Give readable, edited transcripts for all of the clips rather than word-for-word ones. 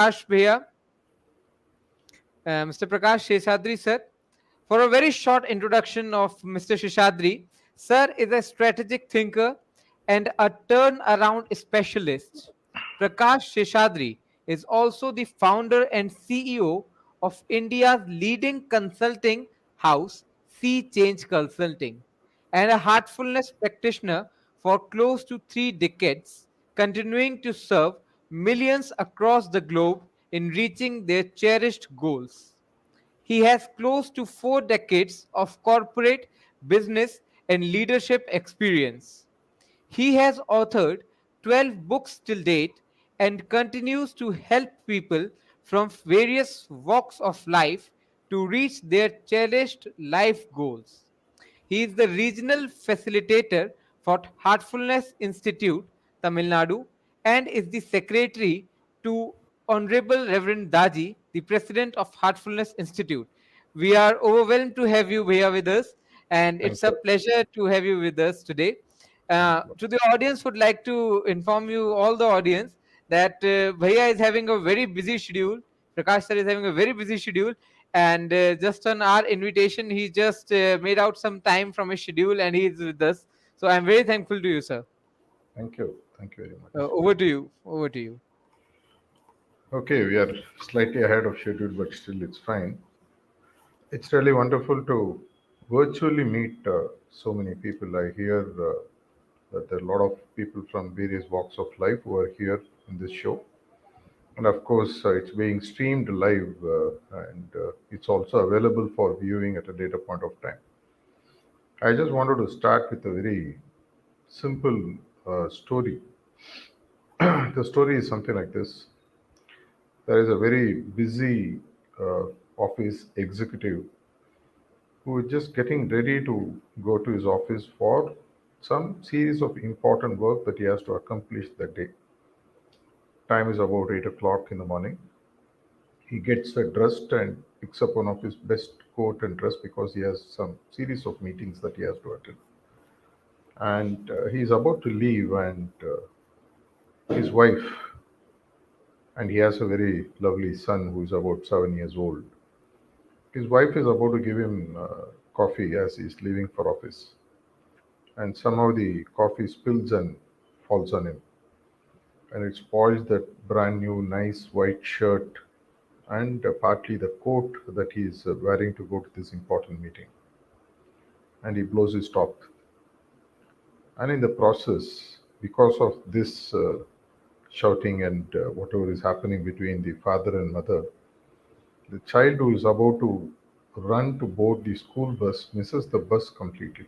Prakash Bhaiya, Mr. Prakash Seshadri, sir. For a very short introduction of Mr. Seshadri, sir is a strategic thinker and a turnaround specialist. Prakash Seshadri is also the founder and CEO of India's leading consulting house, Sea Change Consulting, and a heartfulness practitioner for close to 3 decades, continuing to serve millions across the globe in reaching their cherished goals. He has close to 4 decades of corporate business and leadership experience. He has authored 12 books till date and continues to help people from various walks of life to reach their cherished life goals. He is the regional facilitator for Heartfulness Institute, Tamil Nadu, and is the secretary to Honorable Reverend Daji, the president of Heartfulness Institute. We are overwhelmed to have you here with us, and Thank it's a you. pleasure to have you with us today. Thanks a lot. To the audience, would like to inform you, all the audience, that Bhaiya is having a very busy schedule. Prakash sir is having a very busy schedule, and just on our invitation, he just made out some time from his schedule, and he is with us. So I'm very thankful to you, sir. Thank you. Thank you very much. Over to you. Over to you. Okay, we are slightly ahead of schedule, but still it's fine. It's really wonderful to virtually meet so many people. I hear that there are a lot of people from various walks of life who are here in this show. And of course, it's being streamed live and it's also available for viewing at a later point of time. I just wanted to start with a very simple story. The story is something like this. There is a very busy uh, office executive who is just getting ready to go to his office for some series of important work that he has to accomplish that day. Time is about 8 o'clock in the morning. He gets dressed and picks up one of his best coat and dress because he has some series of meetings that he has to attend. And he's about to leave, and his wife, and he has a very lovely son who is about 7 years old. His wife is about to give him coffee as he's leaving for office, and somehow the coffee spills and falls on him, and it spoils that brand new, nice white shirt and partly the coat that he's wearing to go to this important meeting. And he blows his top, and in the process, because of this shouting and whatever is happening between the father and mother, the child who is about to run to board the school bus misses the bus completely.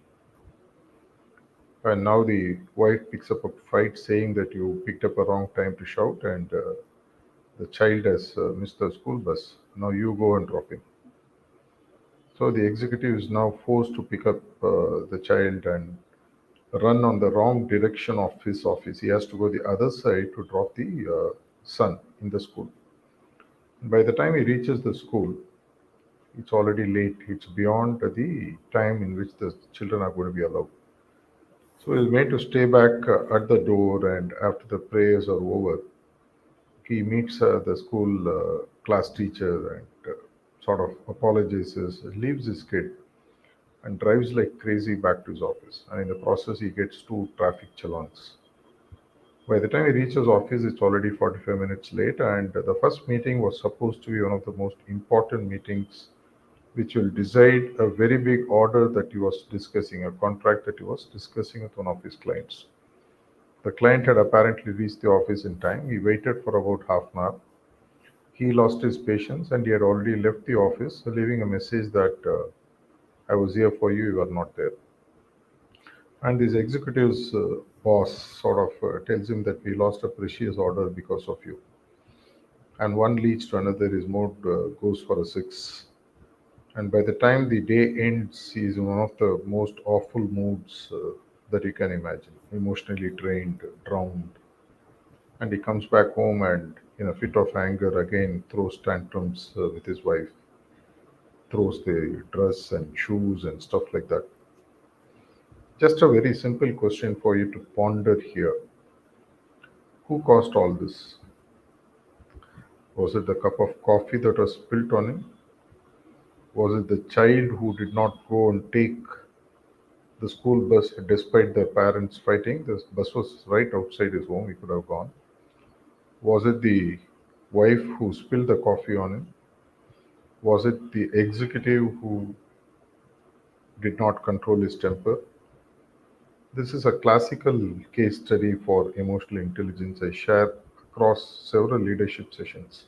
And now the wife picks up a fight saying that you picked up a wrong time to shout, and the child has missed the school bus. Now you go and drop him. So the executive is now forced to pick up the child and run on the wrong direction of his office. He has to go the other side to drop the son in the school. By the time he reaches the school, it's already late. It's beyond the time in which the children are going to be allowed. So he's made to stay back at the door, and after the prayers are over, he meets the school class teacher and sort of apologizes, leaves his kid, and drives like crazy back to his office. And in the process, he gets two traffic challans. By the time he reaches office, it's already 45 minutes late, and the first meeting was supposed to be one of the most important meetings which will decide a very big order that he was discussing, a contract that he was discussing with one of his clients. The client had apparently reached the office in time. He waited for about half an hour. He lost his patience and he had already left the office, leaving a message that I was here for you, you are not there. And this executive's boss sort of tells him that we lost a precious order because of you. And one leads to another, his mood goes for a six. And by the time the day ends, he is in one of the most awful moods that you can imagine, emotionally drained, drowned. And he comes back home and, in a fit of anger, again throws tantrums with his wife, throws the dress and shoes and stuff like that. Just a very simple question for you to ponder here. Who caused all this? Was it the cup of coffee that was spilt on him? Was it the child who did not go and take the school bus despite their parents fighting? The bus was right outside his home, he could have gone. Was it the wife who spilled the coffee on him? Was it the executive who did not control his temper? This is a classical case study for emotional intelligence I share across several leadership sessions.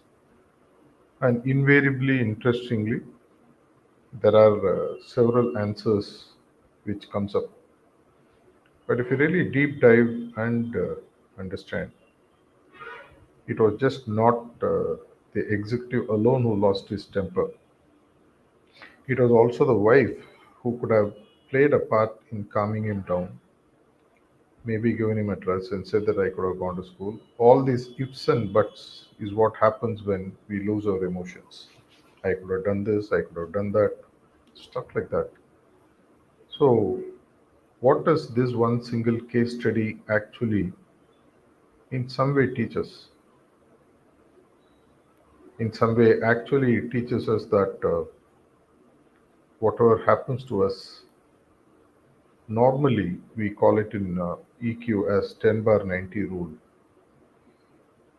And invariably, interestingly, there are several answers which comes up. But if you really deep dive and understand, it was just not the executive alone who lost his temper. It was also the wife who could have played a part in calming him down, maybe given him a dress and said that I could have gone to school. All these ifs and buts is what happens when we lose our emotions. I could have done this, I could have done that, stuff like that. So, what does this one single case study actually, in some way, teach us? In some way, actually, it teaches us that whatever happens to us, normally we call it in EQ as 10 bar 90 rule.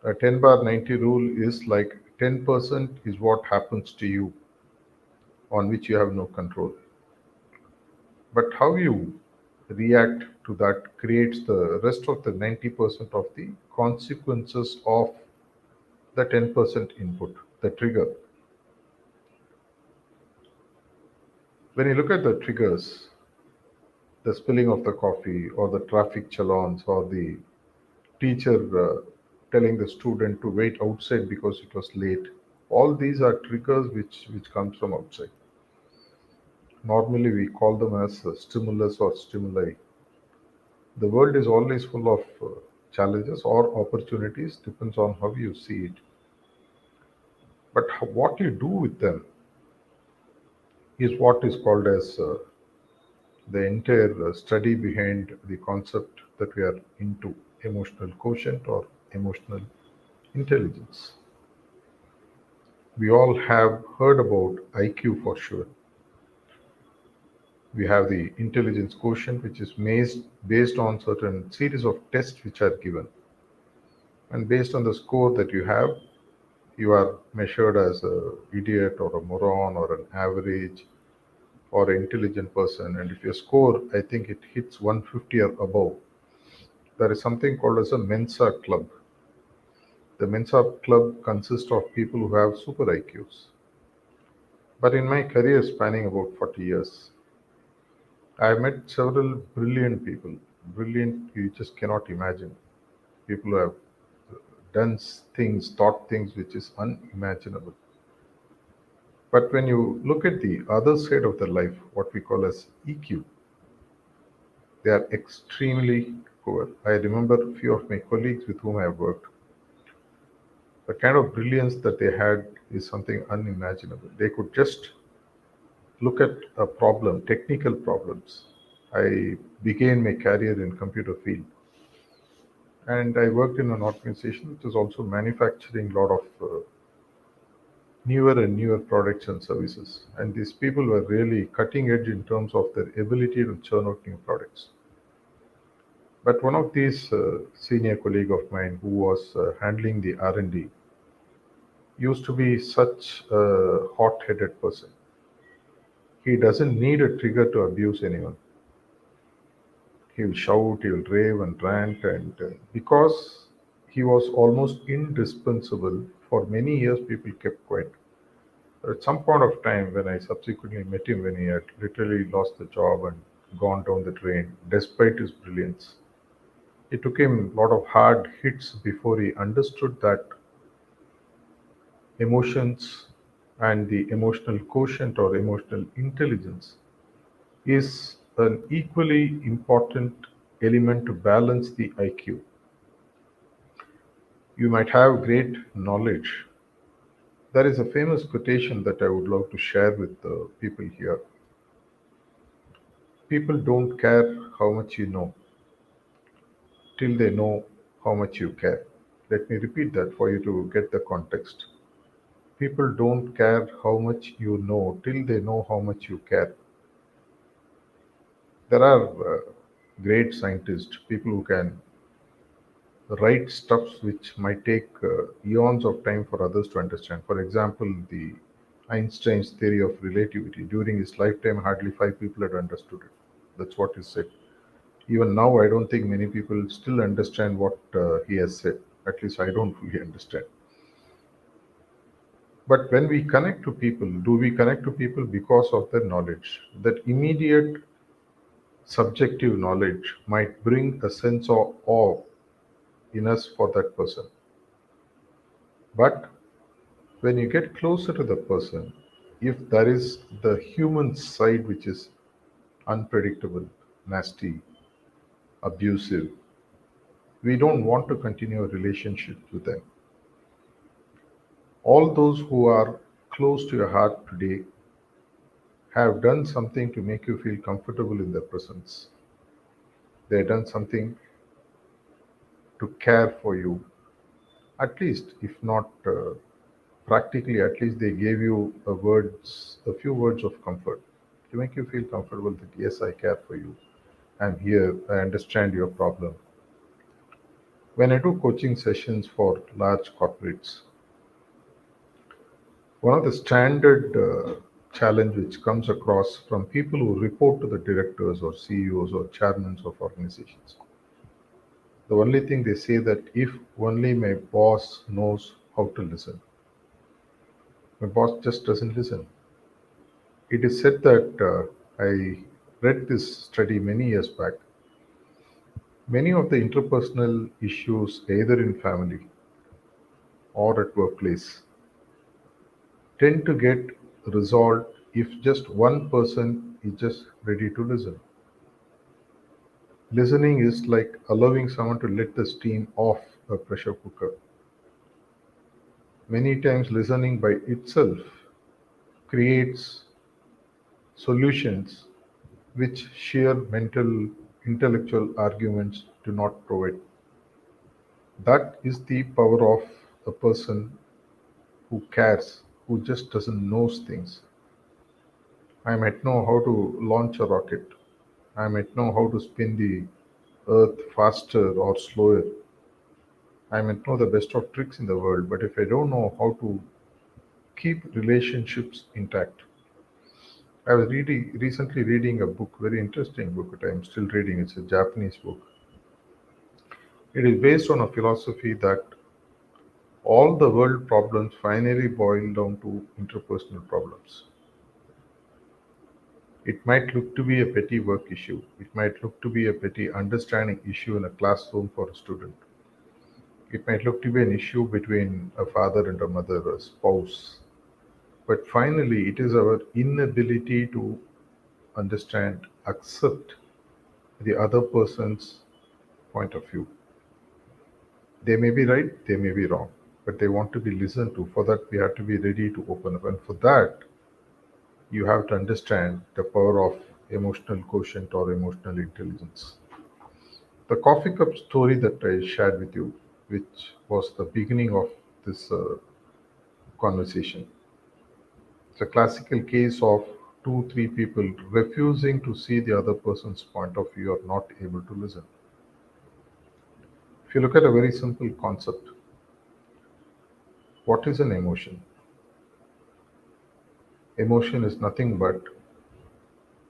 A 10 bar 90 rule is like 10% is what happens to you on which you have no control. But how you react to that creates the rest of the 90% of the consequences of the 10% input, the trigger. When you look at the triggers, the spilling of the coffee or the traffic challans or the teacher telling the student to wait outside because it was late, all these are triggers which comes from outside. Normally we call them as stimulus or stimuli. The world is always full of challenges or opportunities, depends on how you see it. But what you do with them is what is called as the entire study behind the concept that we are into, emotional quotient or emotional intelligence. We all have heard about IQ for sure. We have the intelligence quotient, which is based on certain series of tests which are given. And based on the score that you have, you are measured as a idiot or a moron or an average or an intelligent person. And if your score, I think it hits 150 or above, there is something called as a Mensa club. The Mensa club consists of people who have super IQs. But in my career spanning about 40 years, I have met several brilliant people. Brilliant, you just cannot imagine. People who have done things, thought things which is unimaginable. But when you look at the other side of the life, what we call as EQ, they are extremely poor. I remember a few of my colleagues with whom I have worked. The kind of brilliance that they had is something unimaginable. They could just look at a problem, technical problems. I began my career in computer field, and I worked in an organization which was also manufacturing a lot of newer and newer products and services. And these people were really cutting edge in terms of their ability to churn out new products. But one of these senior colleague of mine who was handling the R&D used to be such a hot-headed person. He doesn't need a trigger to abuse anyone. He'll shout, he'll rave and rant, and because he was almost indispensable for many years, people kept quiet. At some point of time, when I subsequently met him, when he had literally lost the job and gone down the drain, despite his brilliance, it took him a lot of hard hits before he understood that emotions and the emotional quotient or emotional intelligence is an equally important element to balance the IQ. You might have great knowledge. There is a famous quotation that I would love to share with the people here. People don't care how much you know till they know how much you care. Let me repeat that for you to get the context. People don't care how much you know till they know how much you care. There are great scientists, people who can write stuffs which might take eons of time for others to understand. For example, the Einstein's theory of relativity. During his lifetime, hardly five people had understood it. That's what he said. Even now, I don't think many people still understand what he has said. At least I don't fully understand. But when we connect to people, do we connect to people because of their knowledge? That immediate subjective knowledge might bring a sense of awe in us for that person. But when you get closer to the person, if there is the human side which is unpredictable, nasty, abusive, we don't want to continue a relationship with them. All those who are close to your heart today have done something to make you feel comfortable in their presence. They have done something to care for you, at least, if not practically, at least they gave you a few words of comfort to make you feel comfortable that yes, I care for you. I'm here. I understand your problem. When I do coaching sessions for large corporates, one of the standard challenge which comes across from people who report to the directors or CEOs or chairmen of organizations, the only thing they say that if only my boss knows how to listen. My boss just doesn't listen. It is said that I read this study many years back. Many of the interpersonal issues, either in family or at workplace, tend to get resolved if just one person is just ready to listen. Listening is like allowing someone to let the steam off a pressure cooker. Many times, listening by itself creates solutions which sheer mental, intellectual arguments do not provide. That is the power of a person who cares, who just doesn't know things. I might know how to launch a rocket. I might know how to spin the earth faster or slower. I might know the best of tricks in the world, but if I don't know how to keep relationships intact. I was recently reading a book, very interesting book that I'm still reading. It's a Japanese book. It is based on a philosophy that all the world problems finally boil down to interpersonal problems. It might look to be a petty work issue. It might look to be a petty understanding issue in a classroom for a student. It might look to be an issue between a father and a mother, a spouse. But finally, it is our inability to understand, accept the other person's point of view. They may be right, they may be wrong, but they want to be listened to. For that, we have to be ready to open up. And for that, you have to understand the power of emotional quotient or emotional intelligence. The coffee cup story that I shared with you, which was the beginning of this conversation, it's a classical case of two, three people refusing to see the other person's point of view or not able to listen. If you look at a very simple concept, what is an emotion? Emotion is nothing but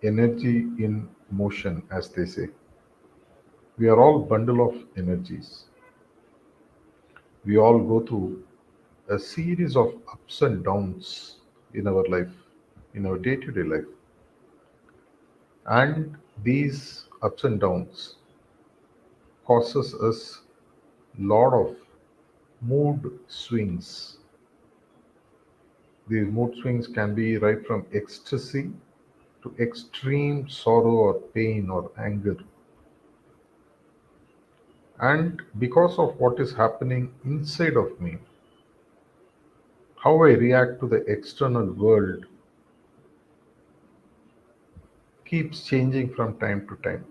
energy in motion, as they say. We are all bundle of energies. We all go through a series of ups and downs in our life, in our day-to-day life. And these ups and downs causes us lot of mood swings. These mood swings can be right from ecstasy to extreme sorrow or pain or anger. And because of what is happening inside of me, how I react to the external world keeps changing from time to time.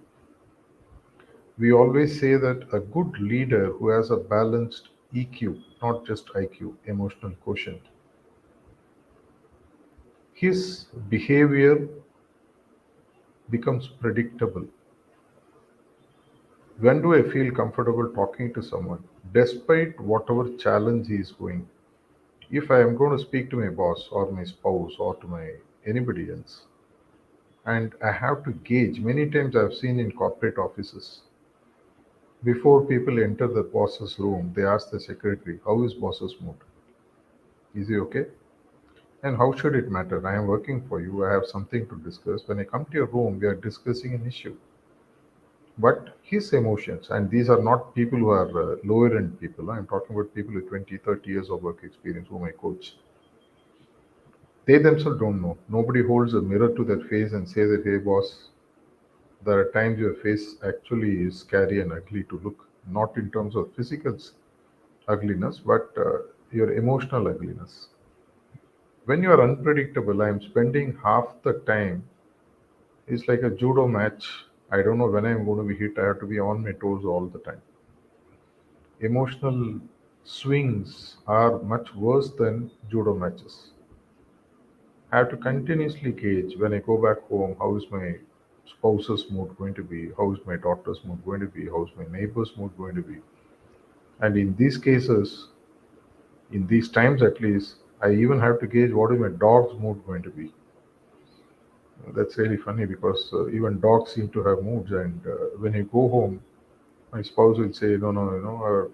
We always say that a good leader who has a balanced EQ, not just IQ, emotional quotient, his behavior becomes predictable. When do I feel comfortable talking to someone, despite whatever challenge he is going? If I am going to speak to my boss or my spouse or to my anybody else, and I have to gauge. Many times I've seen in corporate offices, before people enter the boss's room, they ask the secretary, "How is boss's mood? Is he okay?" And how should it matter? I am working for you. I have something to discuss. When I come to your room, we are discussing an issue. But his emotions, and these are not people who are lower end people. I'm talking about people with 20, 30 years of work experience whom I coach. They themselves don't know. Nobody holds a mirror to their face and says that, "Hey, boss, there are times your face actually is scary and ugly to look, not in terms of physical ugliness, but your emotional ugliness." When you are unpredictable, I'm spending half the time. It's like a judo match. I don't know when I'm going to be hit. I have to be on my toes all the time. Emotional swings are much worse than judo matches. I have to continuously gauge when I go back home how is my spouse's mood going to be, how is my daughter's mood going to be, how is my neighbor's mood going to be. And in these cases, in these times at least, I even have to gauge what is my dog's mood going to be. That's really funny because even dogs seem to have moods. And when you go home, my spouse will say, "No, no,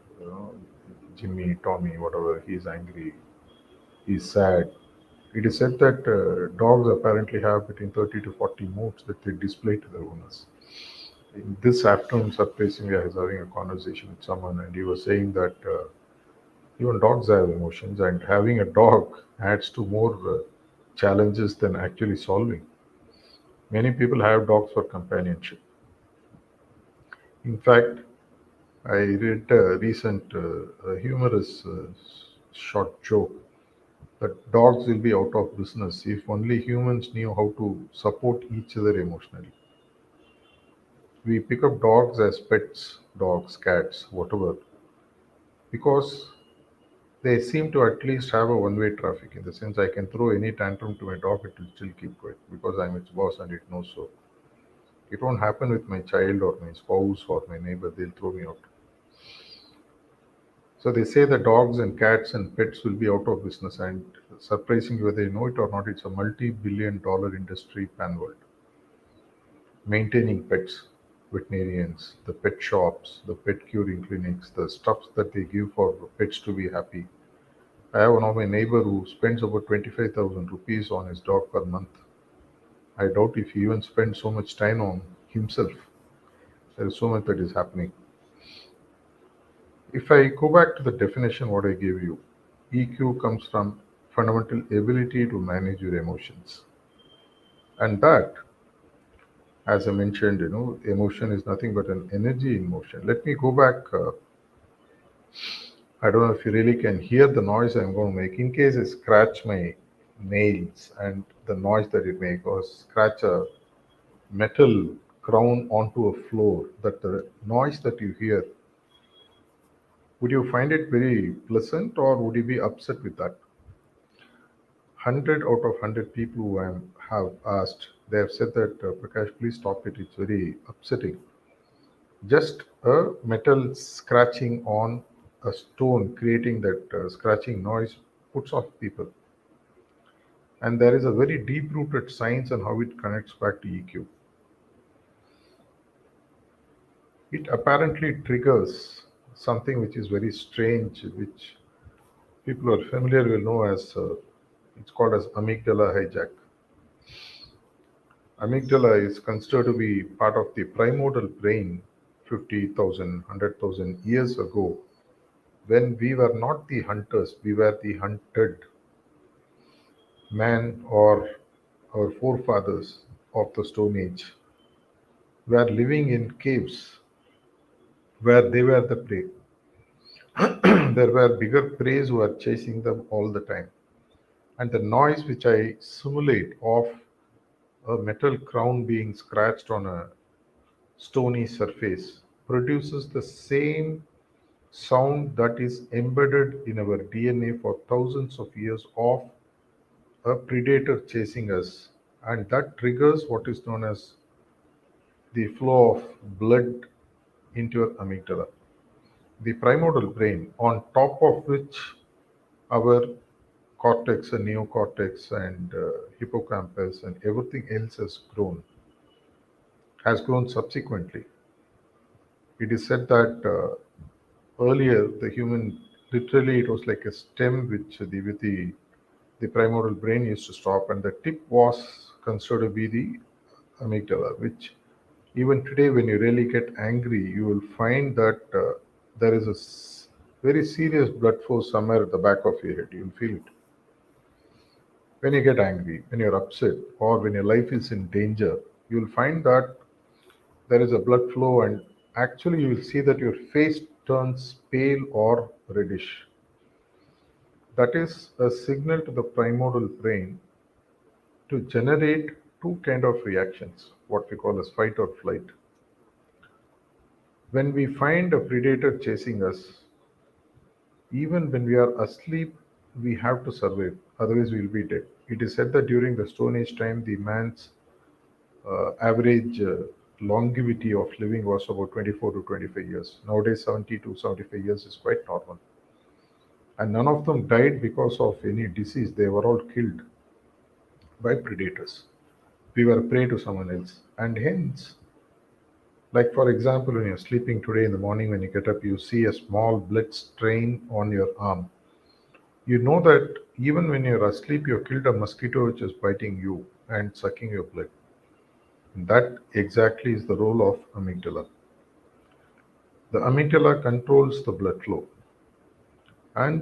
Jimmy, Tommy, whatever, he's angry, he's sad." It is said that dogs apparently have between 30 to 40 moods that they display to their owners. In this afternoon, surprisingly, I was having a conversation with someone, and he was saying that even dogs have emotions, and having a dog adds to more challenges than actually solving. Many people have dogs for companionship. In fact, I read a recent humorous short joke that dogs will be out of business if only humans knew how to support each other emotionally. We pick up dogs as pets, dogs, cats, whatever, because they seem to at least have a one-way traffic in the sense I can throw any tantrum to my dog, it will still keep quiet because I'm its boss and it knows so. It won't happen with my child or my spouse or my neighbor, they'll throw me out. So they say that dogs and cats and pets will be out of business, and surprisingly, whether you know it or not, it's a multi-billion-dollar industry pan world. Maintaining pets, veterinarians, the pet shops, the pet curing clinics, the stuffs that they give for pets to be happy. I have one of my neighbor who spends about 25,000 rupees on his dog per month. I doubt if he even spends so much time on himself. There is so much that is happening. If I go back to the definition what I gave you, EQ comes from fundamental ability to manage your emotions. And that, as I mentioned, emotion is nothing but an energy in motion. Let me go back. I don't know if you really can hear the noise I'm going to make. In case I scratch my nails and the noise that it makes, or scratch a metal crown onto a floor, that the noise that you hear, would you find it very pleasant or would you be upset with that? 100 out of 100 people who have asked, they have said that, Prakash, please stop it. It's very upsetting. Just a metal scratching on a stone, creating that scratching noise, puts off people. And there is a very deep rooted science on how it connects back to EQ. It apparently triggers something which is very strange, which people who are familiar will know as it's called as amygdala hijack. Amygdala is considered to be part of the primordial brain 50,000, 100,000 years ago. When we were not the hunters, we were the hunted. Man or our forefathers of the Stone Age were living in caves where they were the prey. There were bigger preys who were chasing them all the time. And the noise which I simulate of a metal crown being scratched on a stony surface produces the same sound that is embedded in our DNA for thousands of years of a predator chasing us, and that triggers what is known as the flow of blood into your amygdala, the primordial brain, on top of which our cortex and neocortex and hippocampus and everything else has grown subsequently. It is said that earlier the human, literally it was like a stem which the primordial brain used to stop, and the tip was considered to be the amygdala, which even today when you really get angry, you will find that there is very serious blood flow somewhere at the back of your head. You'll feel it when you get angry, when you're upset, or when your life is in danger. You'll find that there is a blood flow, and actually you will see that your face turns pale or reddish. That is a signal to the primordial brain to generate two kind of reactions, what we call as fight or flight. When we find a predator chasing us, even when we are asleep, we have to survive, otherwise we'll be dead. It is said that during the Stone Age time, the man's average longevity of living was about 24 to 25 years. Nowadays, 70 to 75 years is quite normal. And none of them died because of any disease. They were all killed by predators. We were prey to someone else. And hence, like for example, when you're sleeping today in the morning, when you get up, you see a small blood stain on your arm. You know that even when you're asleep, you killed a mosquito which is biting you and sucking your blood. That exactly is the role of amygdala. The amygdala controls the blood flow. And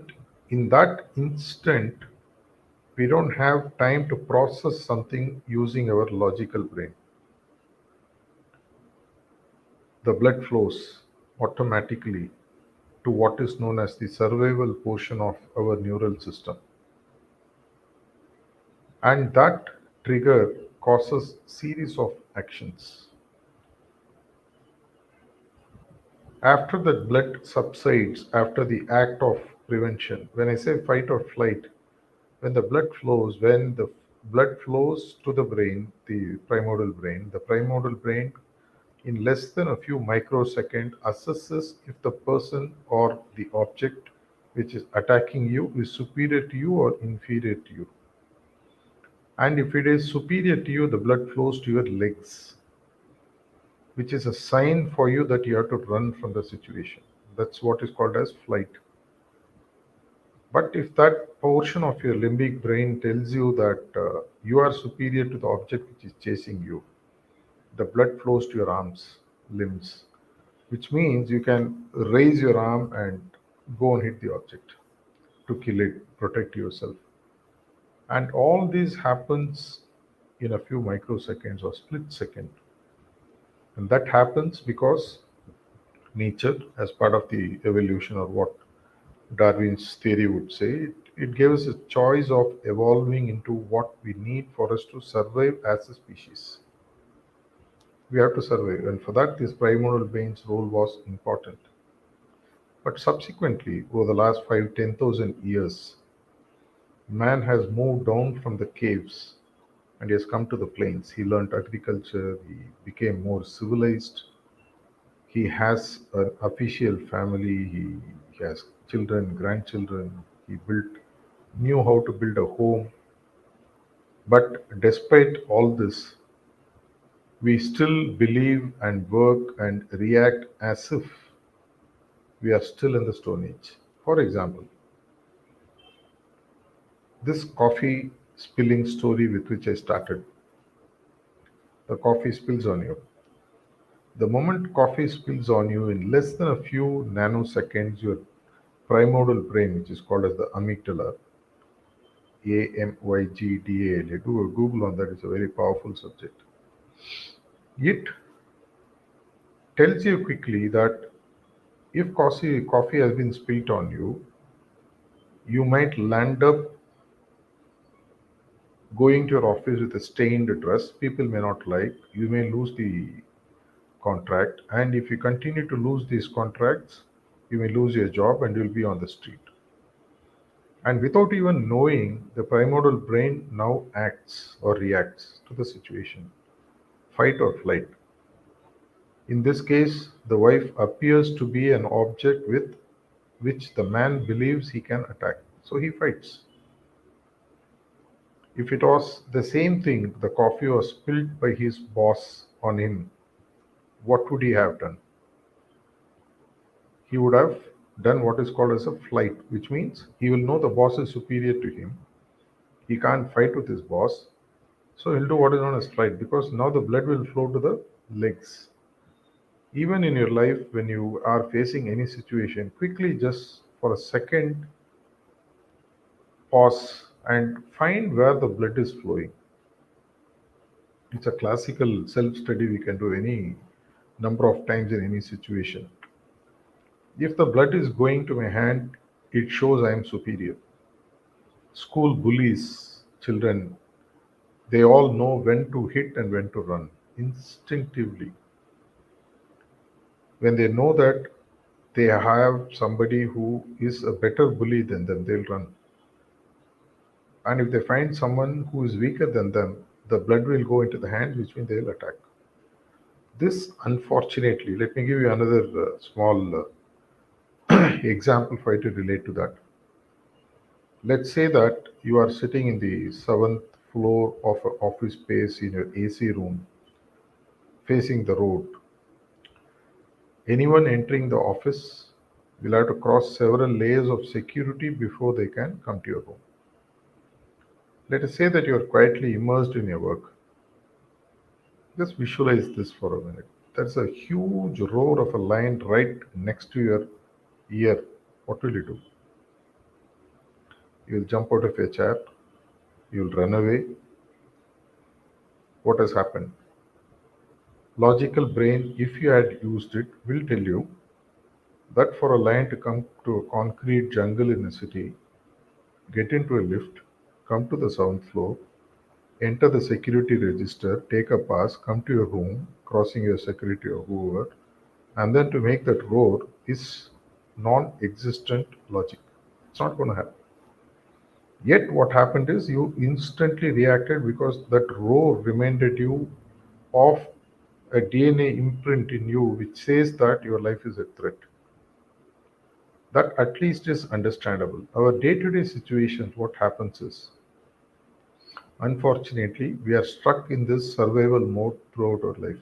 in that instant, we don't have time to process something using our logical brain. The blood flows automatically to what is known as the survival portion of our neural system. And that trigger causes series of actions. After the blood subsides, after the act of prevention, when I say fight or flight, when the blood flows to the brain, the primordial brain in less than a few microseconds assesses if the person or the object which is attacking you is superior to you or inferior to you. And if it is superior to you, the blood flows to your legs, which is a sign for you that you have to run from the situation. That's what is called as flight. But if that portion of your limbic brain tells you that you are superior to the object which is chasing you, the blood flows to your arms, limbs, which means you can raise your arm and go and hit the object to kill it, protect yourself. And all this happens in a few microseconds or split second. And that happens because nature, as part of the evolution or what Darwin's theory would say, it gives us a choice of evolving into what we need for us to survive as a species. We have to survive, and for that, this primordial brain's role was important. But subsequently, over the last 5, 10,000 years, man has moved down from the caves and he has come to the plains. He learned agriculture, he became more civilized, he has an official family, he has children, grandchildren, he knew how to build a home. But despite all this, we still believe and work and react as if we are still in the Stone Age. For example, this coffee spilling story with which I started, the coffee spills on you. The moment coffee spills on you, in less than a few nanoseconds, your primordial brain, which is called as the amygdala, AMYGDALA, do a Google on that, it's a very powerful subject. It tells you quickly that if coffee has been spilled on you, you might land up going to your office with a stained dress. People may not like. You may lose the contract. And if you continue to lose these contracts, you may lose your job and you'll be on the street. And without even knowing, the primordial brain now acts or reacts to the situation, fight or flight. In this case, the wife appears to be an object with which the man believes he can attack. So he fights. If it was the same thing, the coffee was spilled by his boss on him, what would he have done? He would have done what is called as a flight, which means he will know the boss is superior to him. He can't fight with his boss. So he'll do what is known as flight because now the blood will flow to the legs. Even in your life, when you are facing any situation, quickly just for a second pause and find where the blood is flowing. It's a classical self study we can do any number of times in any situation. If the blood is going to my hand, it shows I am superior. School bullies children, they all know when to hit and when to run instinctively. When they know that they have somebody who is a better bully than them, they'll run. And if they find someone who is weaker than them, the blood will go into the hand, which means they'll attack. This, unfortunately, let me give you another small example for you to relate to that. Let's say that you are sitting in the seventh floor of an office space in your AC room, facing the road. Anyone entering the office will have to cross several layers of security before they can come to your room. Let us say that you are quietly immersed in your work. Just visualize this for a minute. There's a huge roar of a lion right next to your ear. What will you do? You'll jump out of your chair, you'll run away. What has happened? Logical brain, if you had used it, will tell you that for a lion to come to a concrete jungle in a city, get into a lift, come to the seventh floor, enter the security register, take a pass, come to your room, crossing your security or whoever, and then to make that roar is non existent logic. It's not going to happen. Yet, what happened is you instantly reacted because that roar reminded you of a DNA imprint in you which says that your life is a threat. That at least is understandable. Our day to day situations, what happens is, unfortunately, we are stuck in this survival mode throughout our life.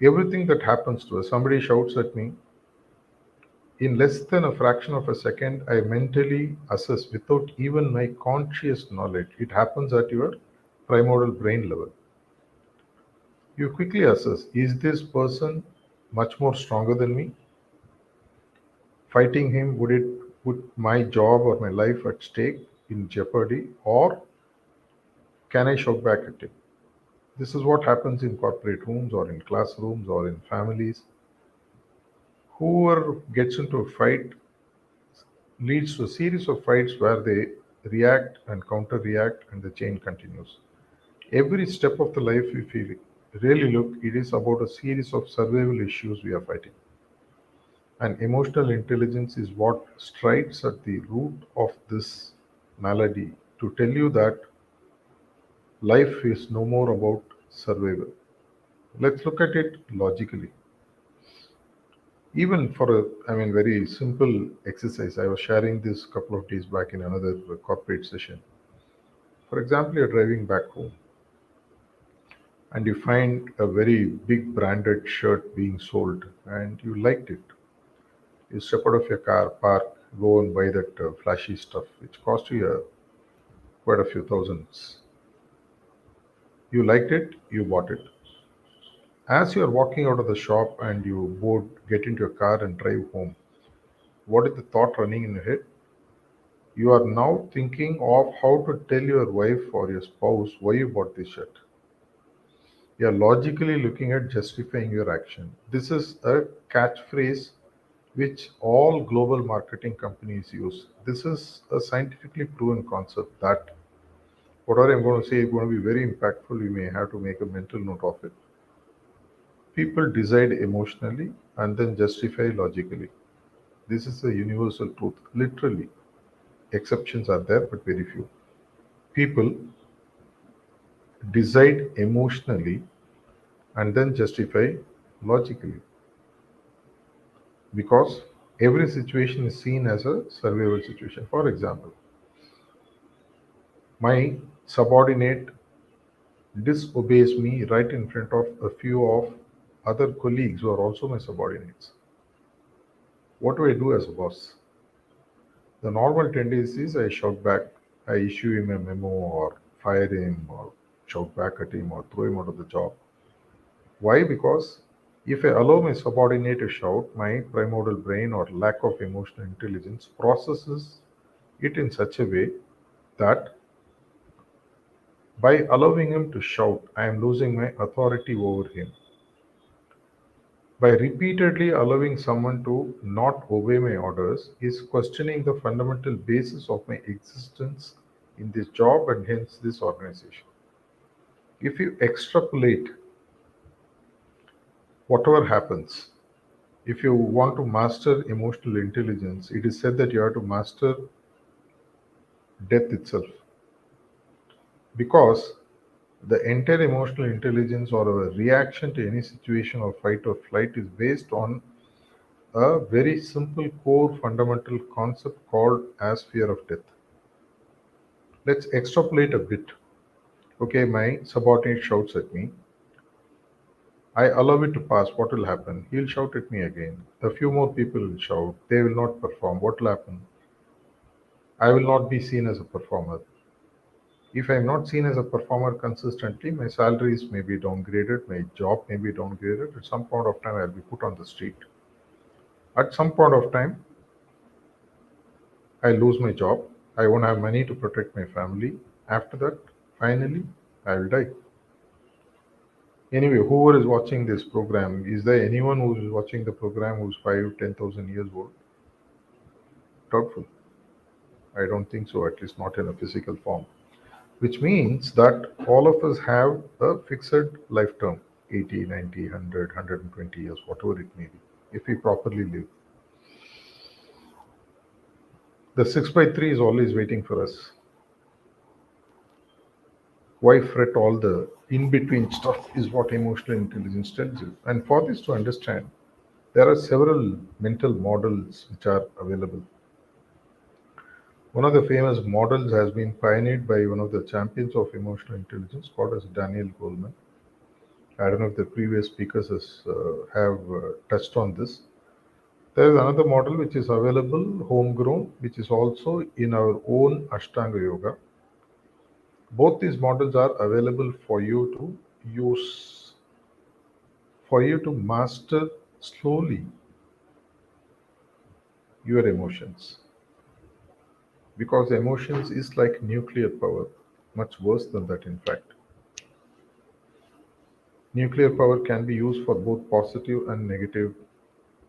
Everything that happens to us, somebody shouts at me, in less than a fraction of a second, I mentally assess without even my conscious knowledge. It happens at your primordial brain level. You quickly assess, is this person much more stronger than me? Fighting him, would it put my job or my life at stake in jeopardy, or can I shout back at him? This is what happens in corporate rooms or in classrooms or in families. Whoever gets into a fight leads to a series of fights where they react and counter react and the chain continues. Every step of the life, if we really look, it is about a series of survival issues we are fighting. And emotional intelligence is what strikes at the root of this malady to tell you that life is no more about survival. Let's look at it logically. Even for a, very simple exercise, I was sharing this a couple of days back in another corporate session. For example, you're driving back home and you find a very big branded shirt being sold and you liked it. You step out of your car, park, go and buy that flashy stuff, which cost you quite a few thousands. You liked it, you bought it. As you are walking out of the shop and you board, get into your car and drive home, what is the thought running in your head? You are now thinking of how to tell your wife or your spouse why you bought this shirt. You are logically looking at justifying your action. This is a catchphrase which all global marketing companies use. This is a scientifically proven concept that whatever I'm going to say is going to be very impactful. You may have to make a mental note of it. People decide emotionally and then justify logically. This is a universal truth, literally. Exceptions are there, but very few. People decide emotionally and then justify logically because every situation is seen as a survival situation. For example, my subordinate disobeys me right in front of a few of other colleagues who are also my subordinates. What do I do as a boss? The normal tendency is I shout back, I issue him a memo or fire him or shout back at him or throw him out of the job. Why? Because if I allow my subordinate to shout, my primordial brain or lack of emotional intelligence processes it in such a way that by allowing him to shout, I am losing my authority over him. By repeatedly allowing someone to not obey my orders is questioning the fundamental basis of my existence in this job and hence this organization. If you extrapolate whatever happens, if you want to master emotional intelligence, it is said that you have to master death itself because the entire emotional intelligence or a reaction to any situation or fight or flight is based on a very simple core fundamental concept called as fear of death. Let's extrapolate a bit. Okay, my subordinate shouts at me. I allow it to pass. What will happen? He'll shout at me again. A few more people will shout. They will not perform. What will happen? I will not be seen as a performer. If I'm not seen as a performer consistently, my salaries may be downgraded, my job may be downgraded. At some point of time, I'll be put on the street. At some point of time, I lose my job. I won't have money to protect my family. After that, finally, I will die. Anyway, whoever is watching this program, is there anyone who is watching the program who's 5, 10,000 years old? Doubtful. I don't think so, at least not in a physical form. Which means that all of us have a fixed life term 80, 90, 100, 120 years, whatever it may be, if we properly live. The 6 by 3 is always waiting for us. Why fret all the in between stuff is what emotional intelligence tells you. And for this to understand, there are several mental models which are available. One of the famous models has been pioneered by one of the champions of emotional intelligence called as Daniel Goleman. I don't know if the previous speakers have touched on this. There is another model which is available, homegrown, which is also in our own Ashtanga Yoga. Both these models are available for you to use, for you to master slowly your emotions. Because emotions is like nuclear power, much worse than that, in fact. Nuclear power can be used for both positive and negative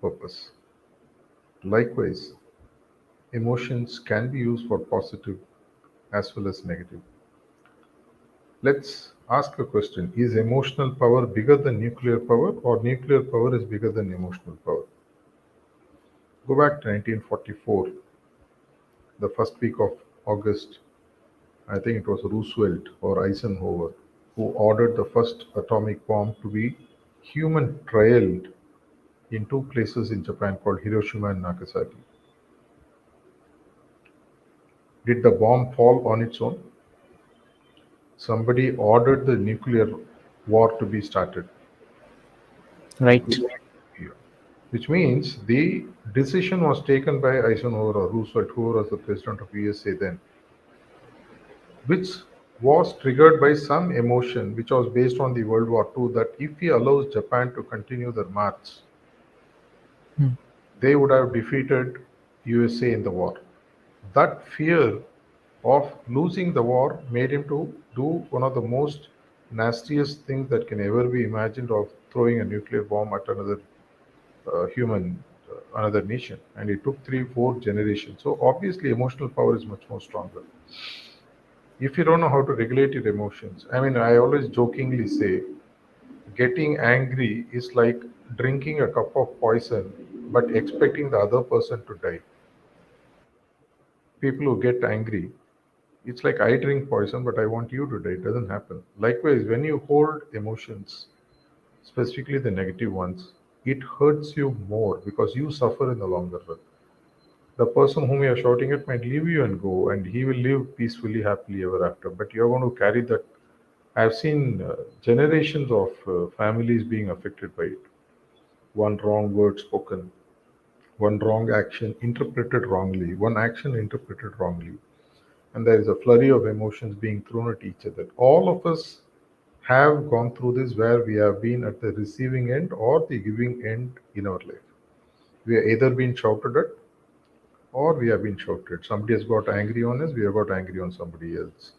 purpose. Likewise, emotions can be used for positive as well as negative. Let's ask a question. Is emotional power bigger than nuclear power or nuclear power is bigger than emotional power? Go back to 1944, the first week of August. I think it was Roosevelt or Eisenhower who ordered the first atomic bomb to be human trialed in two places in Japan called Hiroshima and Nagasaki. Did the bomb fall on its own? Somebody ordered the nuclear war to be started. Right. Which means the decision was taken by Eisenhower or Roosevelt, who was the president of USA then, which was triggered by some emotion which was based on the World War II that if he allows Japan to continue their march, Hmm. they would have defeated USA in the war. That fear of losing the war made him to do one of the most nastiest things that can ever be imagined of throwing a nuclear bomb at another human, another nation. And it took 3, 4 generations. So obviously, emotional power is much more stronger. If you don't know how to regulate your emotions, I mean, I always jokingly say, getting angry is like drinking a cup of poison but expecting the other person to die. People who get angry, it's like I drink poison, but I want you to die. It doesn't happen. Likewise, when you hold emotions, specifically the negative ones, it hurts you more because you suffer in the longer run. The person whom you are shouting at might leave you and go, and he will live peacefully, happily ever after. But you're going to carry that. I've seen generations of families being affected by it. One wrong word spoken, one wrong action interpreted wrongly, one action interpreted wrongly, and there is a flurry of emotions being thrown at each other. All of us have gone through this where we have been at the receiving end or the giving end in our life. We have either been shouted at or we have been shouted. Somebody has got angry on us, we have got angry on somebody else.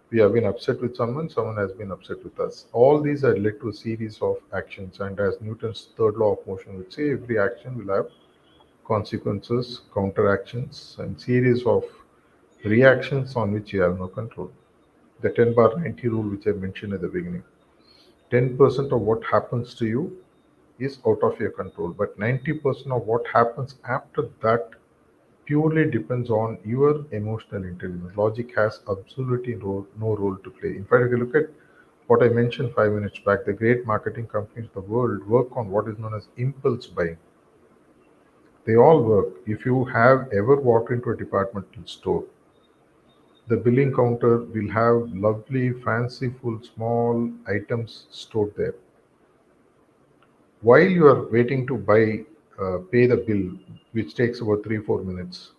We have been upset with someone, someone has been upset with us. All these are led to a series of actions, and as Newton's third law of motion would say, every action will have consequences, counteractions, and series of reactions on which you have no control. The 10 bar 90 rule, which I mentioned at the beginning, 10% of what happens to you is out of your control, but 90% of what happens after that purely depends on your emotional intelligence. Logic has absolutely no role to play. In fact, if you look at what I mentioned 5 minutes back, the great marketing companies of the world work on what is known as impulse buying. They all work. If you have ever walked into a departmental store, the billing counter will have lovely, fanciful, small items stored there. While you are waiting to pay the bill, which takes about 3 4 minutes,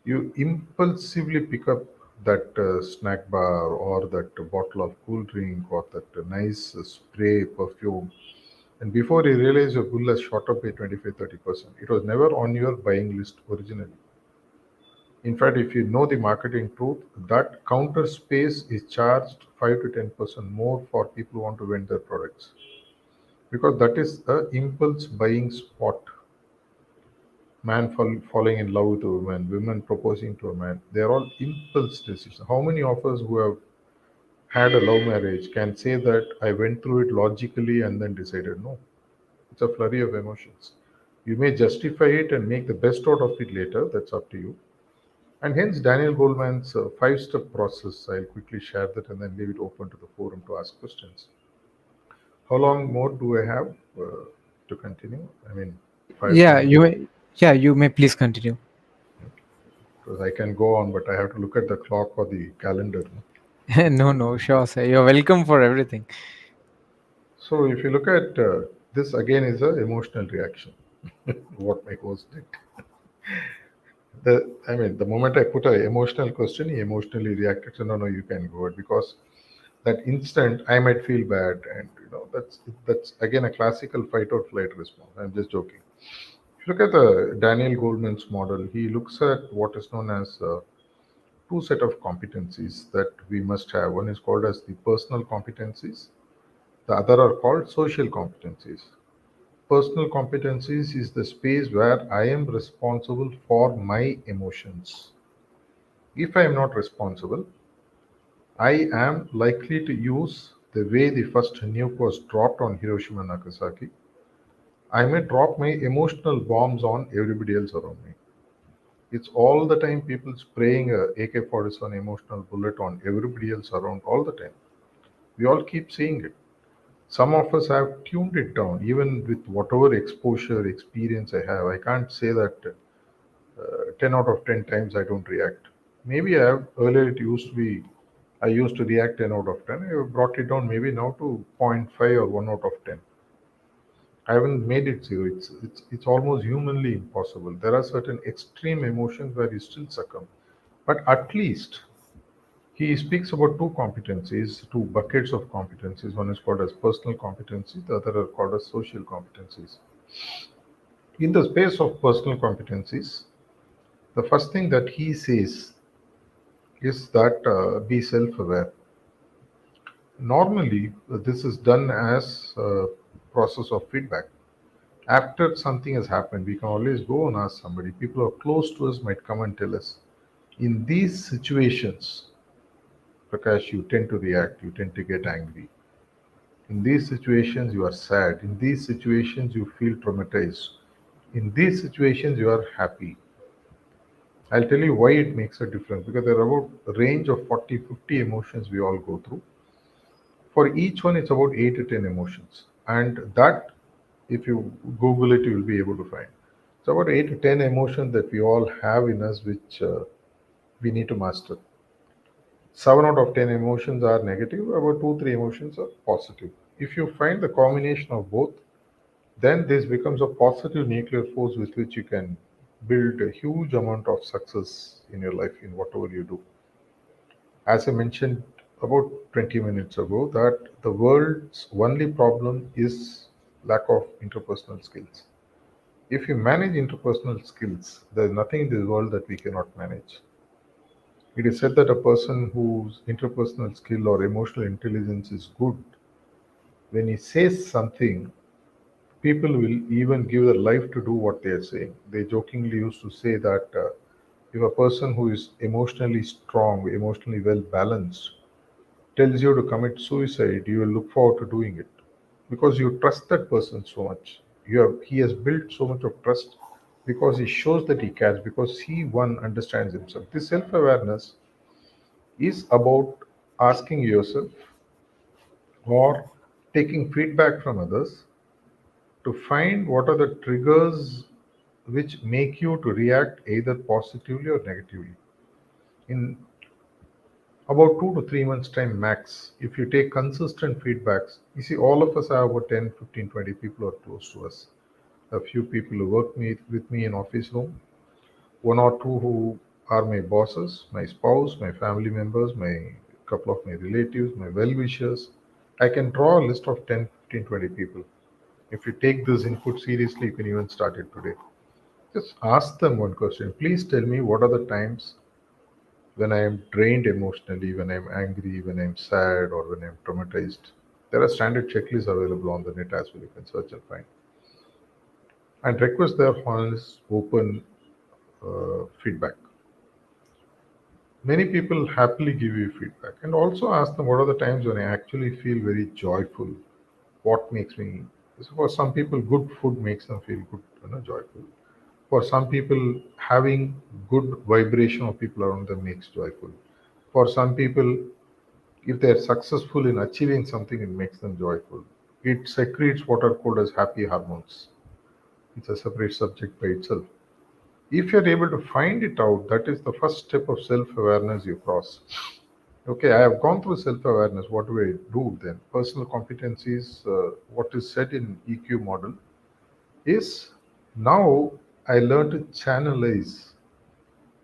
you impulsively pick up that snack bar or that bottle of cool drink or that nice spray perfume. And before you realize your bill has shot up by 25 30%. It was never on your buying list originally. In fact, if you know the marketing truth, that counter space is charged 5 to 10% more for people who want to vend their products, because that is a impulse buying spot. Falling in love with a woman, women proposing to a man, they are all impulse decisions. How many of us who have had a love marriage can say that I went through it logically and then decided? No, it's a flurry of emotions. You may justify it and make the best out of it later, that's up to you. And hence, Daniel Goleman's 5 step process. I'll quickly share that and then leave it open to the forum to ask questions. How long more do I have to continue? I mean, five Yeah, minutes. you may. Yeah, you may please continue. Because I can go on, but I have to look at the clock or the calendar. No? No, no, sure, sir. You're welcome for everything. So, if you look at this again, is an emotional reaction. What my host did. The moment I put an emotional question, he emotionally reacted. So, no, no, you can go it, because that instant I might feel bad, and that's again a classical fight or flight response. I'm just joking. If you look at the Daniel Goleman's model, he looks at what is known as two set of competencies that we must have. One is called as the personal competencies. The other are called social competencies. Personal competencies is the space where I am responsible for my emotions. If I am not responsible, I am likely to use the way the first nuke was dropped on Hiroshima and Nagasaki. I may drop my emotional bombs on everybody else around me. It's all the time people spraying a AK-47 emotional bullet on everybody else around all the time. We all keep seeing it. Some of us have tuned it down, even with whatever exposure, experience I have. I can't say that 10 out of 10 times I don't react. Maybe I have, earlier it used to be, I used to react 10 out of 10. I have brought it down maybe now to zero point 0.5 or 1 out of 10. I haven't made it zero. It's almost humanly impossible. There are certain extreme emotions where you still succumb. But at least he speaks about two competencies, two buckets of competencies. One is called as personal competencies, the other are called as social competencies. In the space of personal competencies, the first thing that he says is that be self aware. Normally, this is done as a process of feedback. After something has happened, we can always go and ask somebody. People who are close to us might come and tell us. In these situations, Prakash, you tend to react, you tend to get angry. In these situations, you are sad. In these situations, you feel traumatized. In these situations, you are happy. I'll tell you why it makes a difference, because there are about a range of 40, 50 emotions we all go through. For each one, it's about 8 to 10 emotions. And that, if you Google it, you will be able to find. It's about 8 to 10 emotions that we all have in us, which we need to master. 7 out of 10 emotions are negative, about 2, 3 emotions are positive. If you find the combination of both, then this becomes a positive nuclear force with which you can build a huge amount of success in your life in whatever you do. As I mentioned about 20 minutes ago, that the world's only problem is lack of interpersonal skills. If you manage interpersonal skills, there is nothing in this world that we cannot manage. It is said that a person whose interpersonal skill or emotional intelligence is good, when he says something, people will even give their life to do what they are saying. They jokingly used to say that if a person who is emotionally strong, emotionally well balanced, tells you to commit suicide, you will look forward to doing it because you trust that person so much. He has built so much of trust because he shows that he cares, because he one understands himself. This self awareness is about asking yourself or taking feedback from others to find what are the triggers which make you to react either positively or negatively. In about 2 to 3 months time max, if you take consistent feedbacks, you see all of us have about 10, 15, 20 people who are close to us. A few people who work with me in office room, one or two who are my bosses, my spouse, my family members, my couple of my relatives, my well-wishers. I can draw a list of 10, 15, 20 people. If you take this input seriously, you can even start it today. Just ask them one question. Please tell me what are the times when I am drained emotionally, when I'm angry, when I'm sad, or when I'm traumatized. There are standard checklists available on the net as well. You can search and find. And request their honest, open feedback. Many people happily give you feedback, and also ask them what are the times when I actually feel very joyful. What makes me? So for some people, good food makes them feel good, joyful. For some people, having good vibration of people around them makes joyful. For some people, if they are successful in achieving something, it makes them joyful. It secretes what are called as happy hormones. It's a separate subject by itself. If you're able to find it out, that is the first step of self awareness you cross. Okay, I have gone through self awareness. What do I do then? Personal competencies, what is said in EQ model is now I learn to channelize.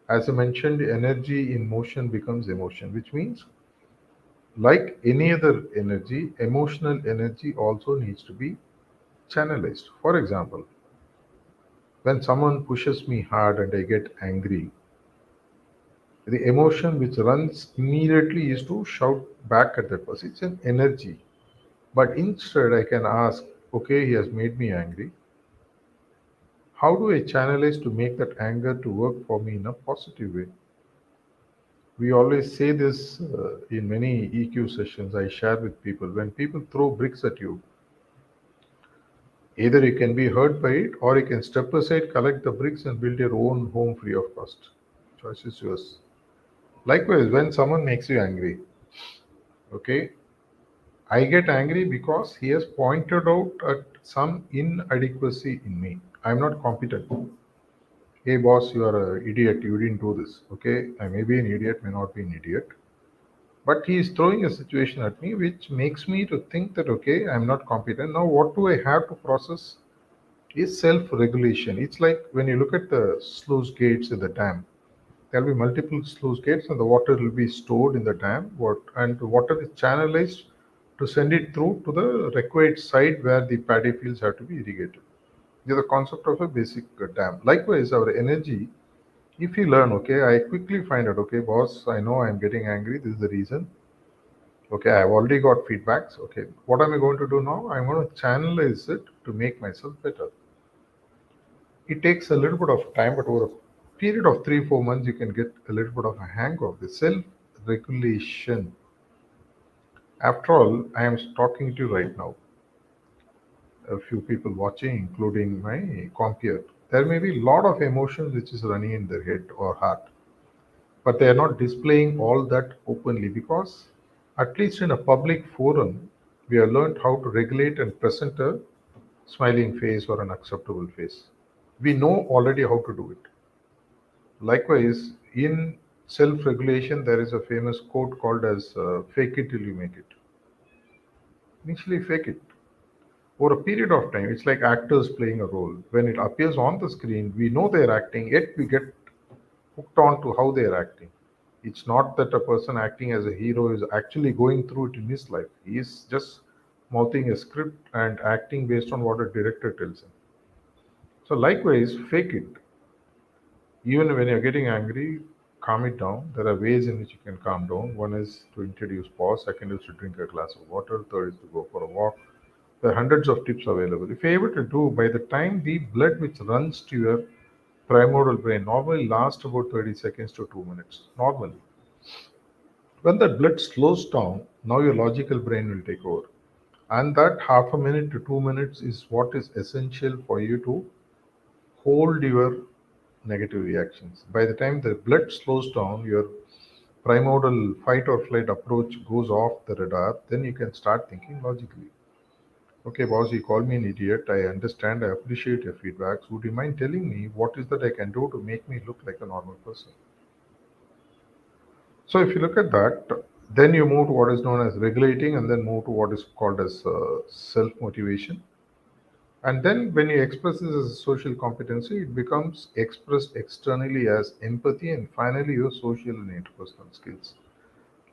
As I mentioned, energy in motion becomes emotion, which means like any other energy, emotional energy also needs to be channelized. For example, when someone pushes me hard and I get angry, the emotion which runs immediately is to shout back at that person. It's an energy. But instead, I can ask, okay, he has made me angry. How do I channelize to make that anger to work for me in a positive way? We always say this in many EQ sessions I share with people. When people throw bricks at you, either you can be hurt by it or you can step aside, collect the bricks, and build your own home free of cost. Choice is yours. Likewise, when someone makes you angry, okay, I get angry because he has pointed out at some inadequacy in me. I'm not competent. Hey boss, you are an idiot. You didn't do this. Okay, I may be an idiot, may not be an idiot. But he is throwing a situation at me which makes me to think that okay, I'm not competent. Now what do I have to process is self-regulation. It's like when you look at the sluice gates in the dam, there will be multiple sluice gates and the water will be stored in the dam, and the water is channelized to send it through to the required site where the paddy fields have to be irrigated. This is the concept of a basic dam. Likewise, our energy, if you learn, okay, I quickly find out, okay, boss, I know I'm getting angry, this is the reason. Okay, I've already got feedbacks. Okay, what am I going to do now? I'm going to channelize it to make myself better. It takes a little bit of time, but over a period of 3 4 months, you can get a little bit of a hang of the self regulation. After all, I am talking to you right now, a few people watching, including my compeer. There may be a lot of emotions which is running in their head or heart, but they are not displaying all that openly because, at least in a public forum, we have learned how to regulate and present a smiling face or an acceptable face. We know already how to do it. Likewise, in self regulation, there is a famous quote called as fake it till you make it. Initially, fake it. Over a period of time, it's like actors playing a role. When it appears on the screen, we know they're acting, yet we get hooked on to how they're acting. It's not that a person acting as a hero is actually going through it in his life. He is just mouthing a script and acting based on what a director tells him. So, likewise, fake it. Even when you're getting angry, calm it down. There are ways in which you can calm down. One is to introduce pause, second is to drink a glass of water, third is to go for a walk. There are hundreds of tips available. If you're able to do, by the time the blood which runs to your primordial brain normally lasts about 30 seconds to 2 minutes. Normally. When that blood slows down, now your logical brain will take over. And that half a minute to 2 minutes is what is essential for you to hold your negative reactions. By the time the blood slows down, your primordial fight or flight approach goes off the radar, then you can start thinking logically. Okay, boss, you call me an idiot. I understand. I appreciate your feedbacks. Would you mind telling me what is that I can do to make me look like a normal person? So, if you look at that, then you move to what is known as regulating and then move to what is called as self motivation. And then when you express this as a social competency, it becomes expressed externally as empathy and finally your social and interpersonal skills.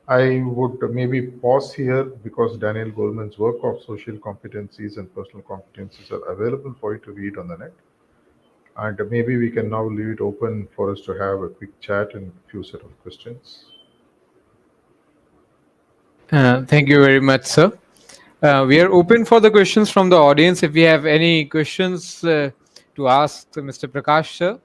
I would maybe pause here because Daniel Goleman's work of social competencies and personal competencies are available for you to read on the net. And maybe we can now leave it open for us to have a quick chat and a few set of questions. Thank you very much, sir. We are open for the questions from the audience. If we have any questions to ask Mr. Prakash, sir,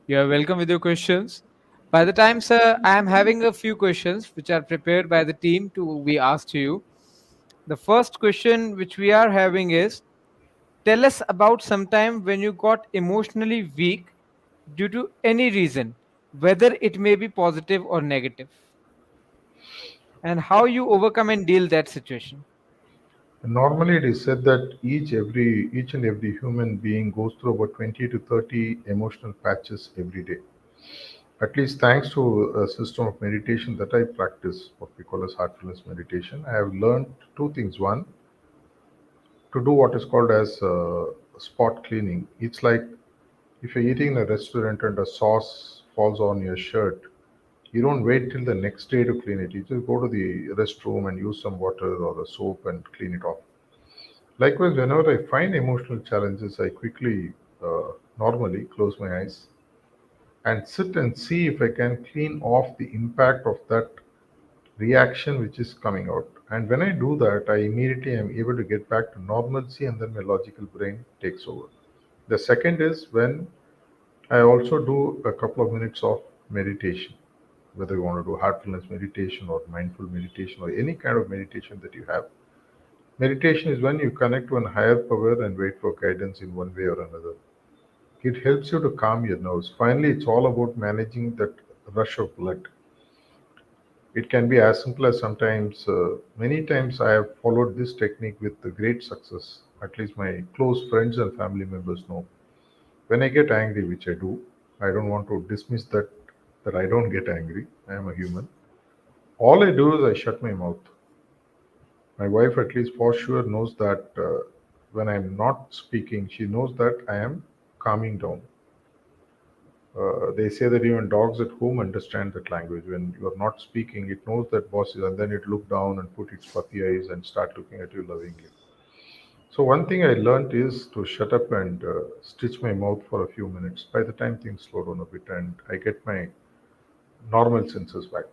you are welcome with your questions. By the time, sir, I am having a few questions which are prepared by the team to be asked to you. The first question which we are having is, tell us about some time when you got emotionally weak due to any reason, whether it may be positive or negative, and how you overcome and deal that situation. Normally, it is said that each and every human being goes through about 20 to 30 emotional patches every day. At least thanks to a system of meditation that I practice, what we call as heartfulness meditation, I have learned two things. One, to do what is called as spot cleaning. It's like if you're eating in a restaurant and a sauce falls on your shirt, you don't wait till the next day to clean it. You just go to the restroom and use some water or a soap and clean it off. Likewise, whenever I find emotional challenges, I quickly, normally close my eyes and sit and see if I can clean off the impact of that reaction which is coming out. And when I do that, I immediately am able to get back to normalcy and then my logical brain takes over. The second is when I also do a couple of minutes of meditation, whether you want to do heartfulness meditation or mindful meditation or any kind of meditation that you have. Meditation is when you connect to a higher power and wait for guidance in one way or another. It helps you to calm your nerves. Finally, it's all about managing that rush of blood. It can be as simple as sometimes, many times, I have followed this technique with great success. At least my close friends and family members know. When I get angry, which I do, I don't want to dismiss that I don't get angry. I am a human. All I do is I shut my mouth. My wife, at least for sure, knows that when I'm not speaking, she knows that I am calming down. They say that even dogs at home understand that language. When you are not speaking, it knows that boss is, and then it look down and put its puppy eyes and start looking at you lovingly. So one thing I learned is to shut up and stitch my mouth for a few minutes. By the time things slow down a bit and I get my normal senses back.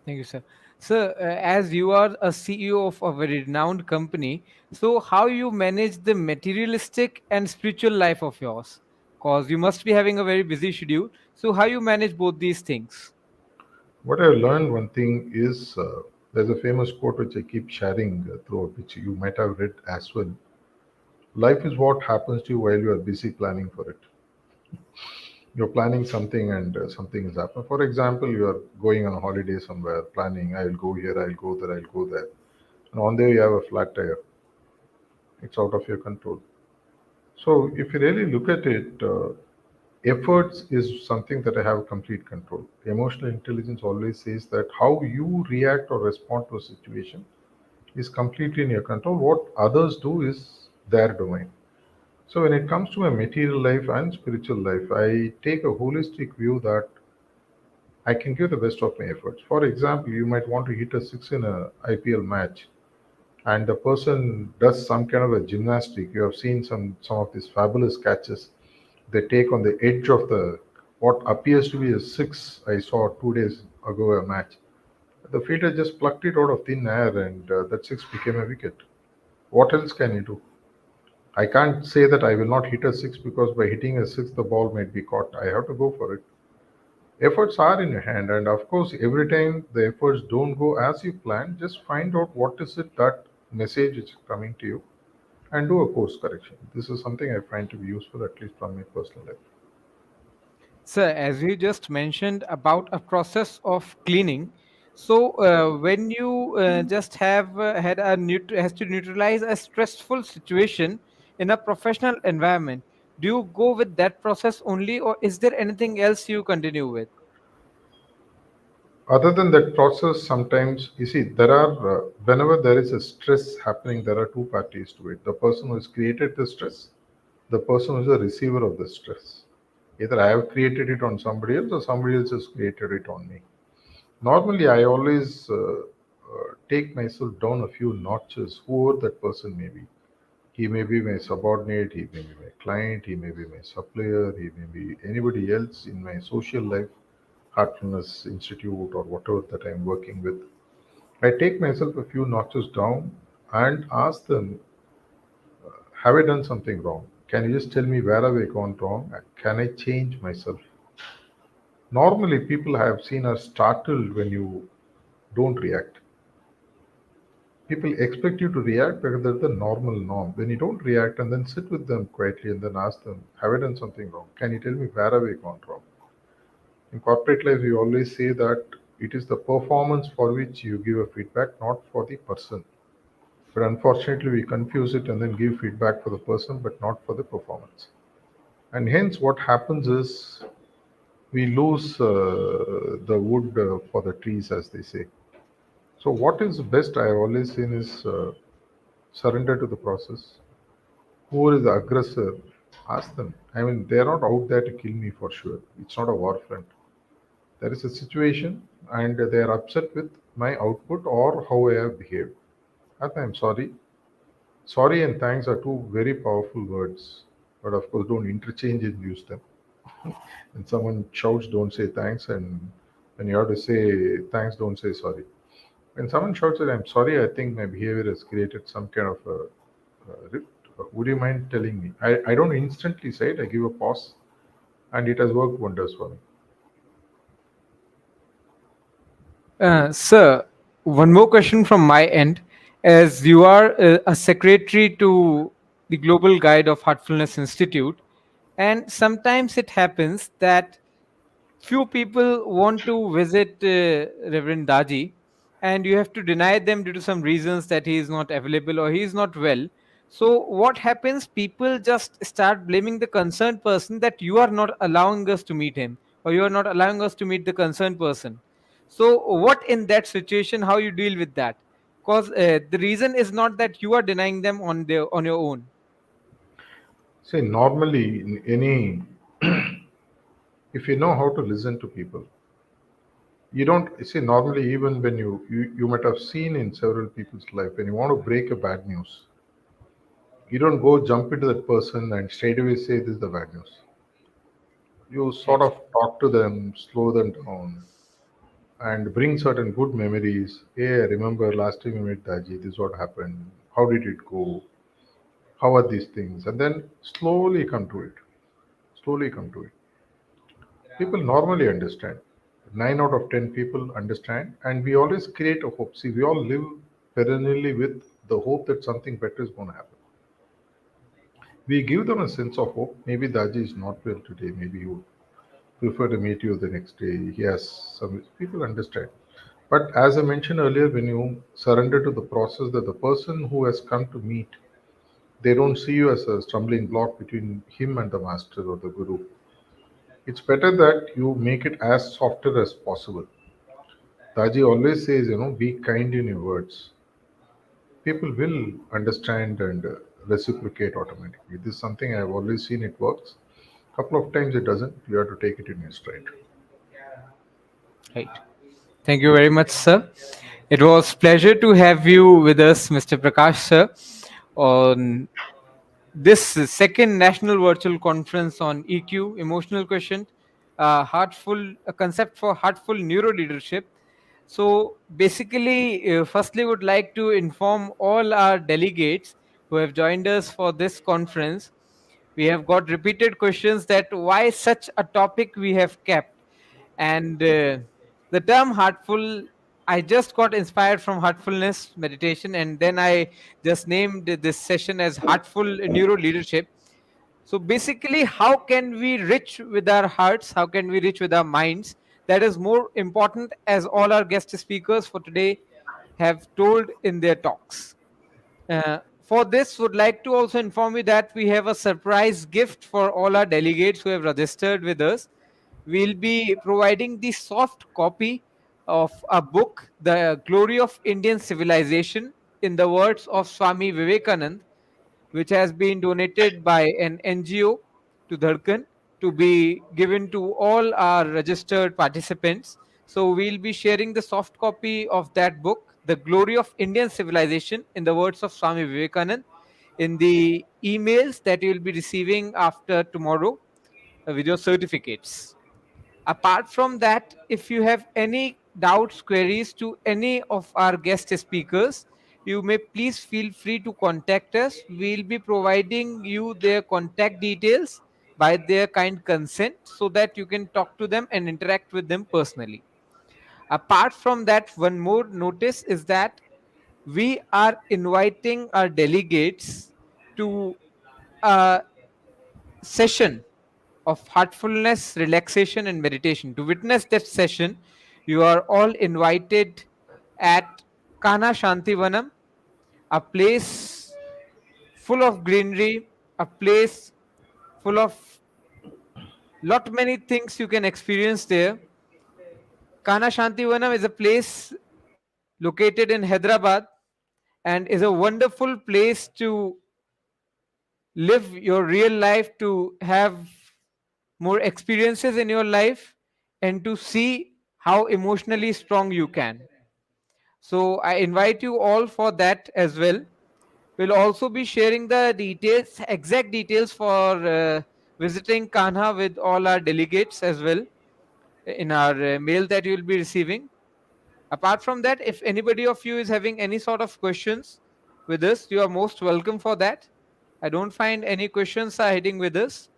Thank you, sir. Sir, as you are a CEO of a very renowned company, so how you manage the materialistic and spiritual life of yours? Because you must be having a very busy schedule. So how you manage both these things? What I've learned, one thing is, there's a famous quote which I keep sharing throughout, which you might have read as well. Life is what happens to you while you are busy planning for it. You're planning something and something is happening. For example, you are going on a holiday somewhere, planning, I'll go here, I'll go there, I'll go there. And on there you have a flat tire. It's out of your control. So if you really look at it, efforts is something that I have complete control. Emotional intelligence always says that how you react or respond to a situation is completely in your control. What others do is their domain. So when it comes to my material life and spiritual life, I take a holistic view that I can give the best of my efforts. For example, you might want to hit a six in a IPL match, and the person does some kind of a gymnastic. You have seen some of these fabulous catches they take on the edge of the what appears to be a six. I saw 2 days ago a match. The fielder just plucked it out of thin air, and that six became a wicket. What else can you do? I can't say that I will not hit a six because by hitting a six the ball might be caught. I have to go for it. Efforts are in your hand, and of course, every time the efforts don't go as you plan, just find out what is it that message is coming to you and do a course correction. This is something I find to be useful, at least from my personal life. Sir, as you just mentioned about a process of cleaning, so when you just have had a has to neutralize a stressful situation in a professional environment, do you go with that process only, or is there anything else you continue with? Other than that process, sometimes you see there are whenever there is a stress happening, there are two parties to it: the person who has created the stress, the person who is the receiver of the stress. Either I have created it on somebody else or somebody else has created it on me. Normally, I always take myself down a few notches, whoever that person may be. He may be my subordinate, he may be my client, he may be my supplier, he may be anybody else in my social life, Heartfulness Institute, or whatever that I'm working with. I take myself a few notches down and ask them, have I done something wrong? Can you just tell me where have I gone wrong? Can I change myself? Normally, people I have seen are startled when you don't react. People expect you to react because that's the normal norm. When you don't react and then sit with them quietly and then ask them, have I done something wrong? Can you tell me where have I gone wrong? In corporate life, we always say that it is the performance for which you give a feedback, not for the person. But unfortunately, we confuse it and then give feedback for the person, but not for the performance. And hence, what happens is we lose the wood for the trees, as they say. So, what is best I have always seen is surrender to the process. Who is the aggressor? Ask them. I mean, they are not out there to kill me for sure. It's not a war front. There is a situation and they are upset with my output or how I have behaved. And I'm sorry. Sorry and thanks are two very powerful words, but of course, don't interchange and use them. When someone shouts, don't say thanks, and when you have to say thanks, don't say sorry. When someone shouts that I'm sorry, I think my behavior has created some kind of a rift. Would you mind telling me? I don't instantly say it, I give a pause, and it has worked wonders for me. Sir, one more question from my end. As you are a secretary to the Global Guide of Heartfulness Institute, and sometimes it happens that few people want to visit Reverend Daji, and you have to deny them due to some reasons that he is not available or he is not well. So, what happens? People just start blaming the concerned person that you are not allowing us to meet him, or you are not allowing us to meet the concerned person. So, what in that situation? How you deal with that? Because the reason is not that you are denying them on your own. See, normally in any, if you know how to listen to people, you don't see. Normally, even when you might have seen in several people's life, when you want to break a bad news, you don't go jump into that person and straight away say this is the bad news. You sort of talk to them, slow them down, and bring certain good memories. Hey, I remember last time we met Daji, this is what happened. How did it go? How are these things? And then slowly come to it. Slowly come to it. People normally understand. 9 out of 10 people understand, and we always create a hope. See, we all live perennially with the hope that something better is going to happen. We give them a sense of hope. Maybe Daji is not well today. Maybe he would prefer to meet you the next day. He has some people understand. But as I mentioned earlier, when you surrender to the process, that the person who has come to meet, they don't see you as a stumbling block between him and the master or the guru. It's better that you make it as softer as possible. Taji always says, be kind in your words. People will understand and reciprocate automatically. This is something I've always seen it works. Couple of times it doesn't. You have to take it in your stride. Right. Thank you very much, sir. It was pleasure to have you with us, Mr. Prakash, sir, on this second national virtual conference on EQ, emotional quotient, a concept for heartful neuro leadership. So basically, firstly, would like to inform all our delegates who have joined us for this conference. We have got repeated questions that why such a topic we have kept, and the term heartful. I just got inspired from heartfulness meditation, and then I just named this session as Heartful Neuro Leadership. So basically, how can we reach with our hearts? How can we reach with our minds? That is more important, as all our guest speakers for today have told in their talks. For this, would like to also inform you that we have a surprise gift for all our delegates who have registered with us. We'll be providing the soft copy of a book, The Glory of Indian Civilization, in the words of Swami Vivekanand, which has been donated by an NGO to Dharkan to be given to all our registered participants. So we'll be sharing the soft copy of that book, The Glory of Indian Civilization, in the words of Swami Vivekanand, in the emails that you'll be receiving after tomorrow with your certificates. Apart from that, if you have any doubts, queries to any of our guest speakers, you may please feel free to contact us. We'll be providing you their contact details by their kind consent so that you can talk to them and interact with them personally. Apart from that, one more notice is that we are inviting our delegates to a session of heartfulness, relaxation, and meditation. To witness that session, you are all invited at Kana Shantivanam, a place full of greenery, a place full of lot many things you can experience there. Kana Shantivanam is a place located in Hyderabad and is a wonderful place to live your real life, to have more experiences in your life, and to see how emotionally strong you can. So I invite you all for that as well. We'll also be sharing the details, exact details for visiting Kanha with all our delegates as well in our mail that you'll be receiving. Apart from that, if anybody of you is having any sort of questions with us, you are most welcome for that. I don't find any questions are heading with us.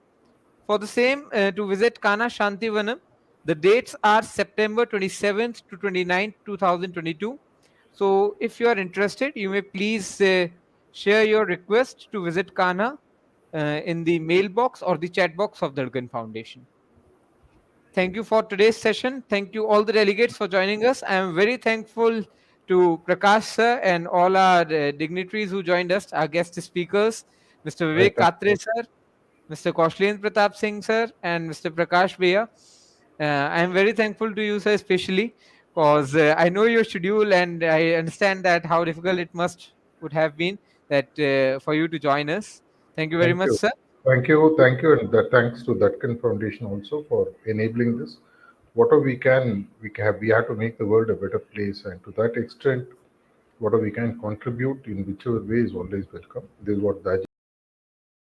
For the same, to visit Kana Shantivanam, the dates are September 27th to 29th, 2022. So, if you are interested, you may please share your request to visit Kana in the mailbox or the chat box of the Durgan Foundation. Thank you for today's session. Thank you all the delegates for joining us. I am very thankful to Prakash sir and all our dignitaries who joined us, our guest speakers, Mr. I Vivek thank Katre sir, Mr. Kaushlen Pratap Singh sir, and Mr. Prakash Bhaiya. I am very thankful to you sir, especially because I know your schedule and I understand that how difficult it must would have been that for you to join us. Thank you very thank much, you. sir. Thank you, and thanks to Dutkan Foundation also for enabling this. Whatever we have to make the world a better place, and to that extent, whatever we can contribute in whichever way is always welcome. This is what Daji